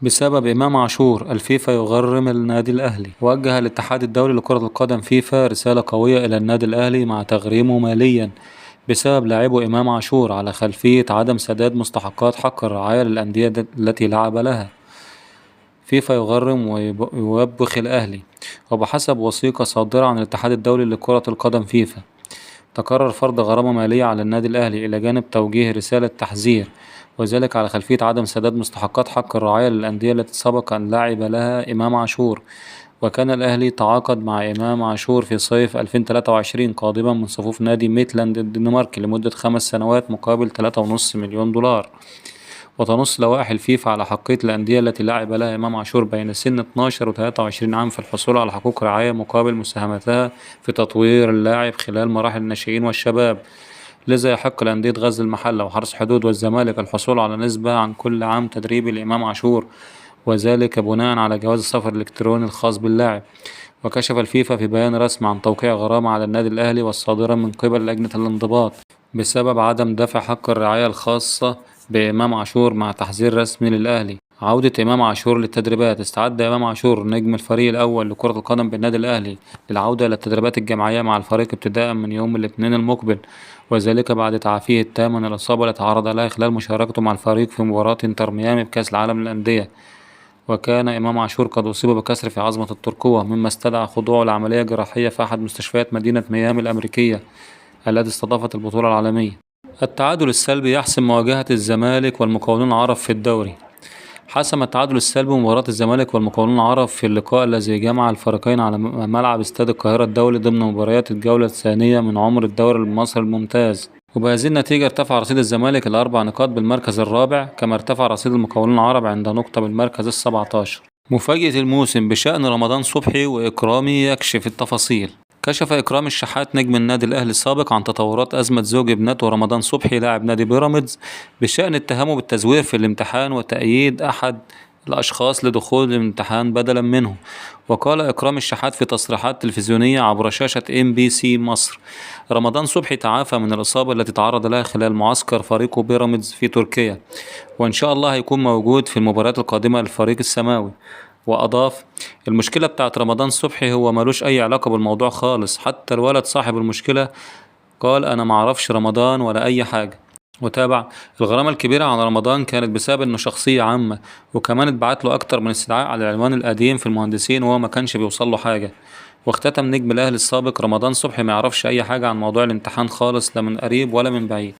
بسبب إمام عاشور الفيفا يغرم النادي الأهلي. وجه الاتحاد الدولي لكرة القدم فيفا رسالة قوية إلى النادي الأهلي مع تغريمه ماليا بسبب لاعبه إمام عاشور على خلفية عدم سداد مستحقات حق الرعاية للأندية التي لعب لها. فيفا يغرم ويوبخ الأهلي. وبحسب وثيقة صادرة عن الاتحاد الدولي لكرة القدم فيفا، تقرر فرض غرامة مالية على النادي الأهلي إلى جانب توجيه رسالة تحذير، وذلك على خلفية عدم سداد مستحقات حق الرعاية للأندية التي سبق أن لعب لها إمام عاشور. وكان الأهلي تعاقد مع إمام عاشور في صيف 2023 قادما من صفوف نادي ميتلاند الدنماركي لمدة 5 سنوات مقابل 3.5 مليون دولار. وتنص لوائح الفيفا على حقية الأندية التي لعب لها إمام عاشور بين سن 12 و 23 عام في الحصول على حقوق رعاية مقابل مساهمتها في تطوير اللاعب خلال مراحل الناشئين والشباب. لذا يحق لأندية غزل المحلة وحرس حدود والزمالك الحصول على نسبة عن كل عام تدريبي لإمام عاشور، وذلك بناء على جواز السفر الإلكتروني الخاص باللاعب. وكشف الفيفا في بيان رسمي عن توقيع غرامة على النادي الأهلي والصادرة من قبل لجنة الانضباط بسبب عدم دفع حق الرعاية الخاصة بإمام عاشور، مع تحذير رسمي للأهلي. عودة إمام عاشور للتدريبات. استعد إمام عاشور نجم الفريق الأول لكرة القدم بالنادي الأهلي للعودة إلى التدريبات الجماعية مع الفريق ابتداء من يوم الاثنين المقبل، وذلك بعد تعافيه التام من الإصابة التي تعرض لها خلال مشاركته مع الفريق في مباراة انتر ميامي بكأس العالم للأندية. وكان إمام عاشور قد أصيب بكسر في عظمة الترقوة، مما استدعى خضوعه لعملية جراحية في أحد مستشفيات مدينة ميامي الأمريكية التي استضافت البطولة العالمية. التعادل السلبي يحسم مواجهة الزمالك والمقاولون العرب في الدوري. حسم التعادل السلبي مباراة الزمالك والمقاولون العرب في اللقاء الذي جمع الفريقين على ملعب استاد القاهرة الدولي ضمن مباريات الجولة الثانية من عمر الدوري المصري الممتاز. وبهذه النتيجة ارتفع رصيد الزمالك إلى 4 نقاط بالمركز الرابع، كما ارتفع رصيد المقاولون العرب عند نقطة بالمركز ال17. مفاجأة الموسم بشأن رمضان صبحي وإكرامي يكشف التفاصيل. كشف إكرام الشحات نجم النادي الأهلي السابق عن تطورات أزمة زوج ابنته رمضان صبحي لاعب نادي بيراميدز بشأن اتهامه بالتزوير في الامتحان وتأييد أحد الأشخاص لدخول الامتحان بدلا منه. وقال إكرام الشحات في تصريحات تلفزيونية عبر شاشة MBC مصر: رمضان صبحي تعافى من الإصابة التي تعرض لها خلال معسكر فريقه بيراميدز في تركيا، وإن شاء الله هيكون موجود في المباريات القادمة للفريق السماوي. وأضاف: المشكلة بتاعت رمضان صبحي هو ملوش أي علاقة بالموضوع خالص، حتى الولد صاحب المشكلة قال أنا معرفش رمضان ولا أي حاجة. وتابع: الغرامة الكبيرة على رمضان كانت بسبب إنه شخصية عامة، وكمان اتبعت له أكتر من استدعاء على العنوان القديم في المهندسين وهو ما كانش بيوصل له حاجة. واختتم نجم الأهلي السابق: رمضان صبحي ما يعرفش أي حاجة عن موضوع الامتحان خالص، لا من قريب ولا من بعيد.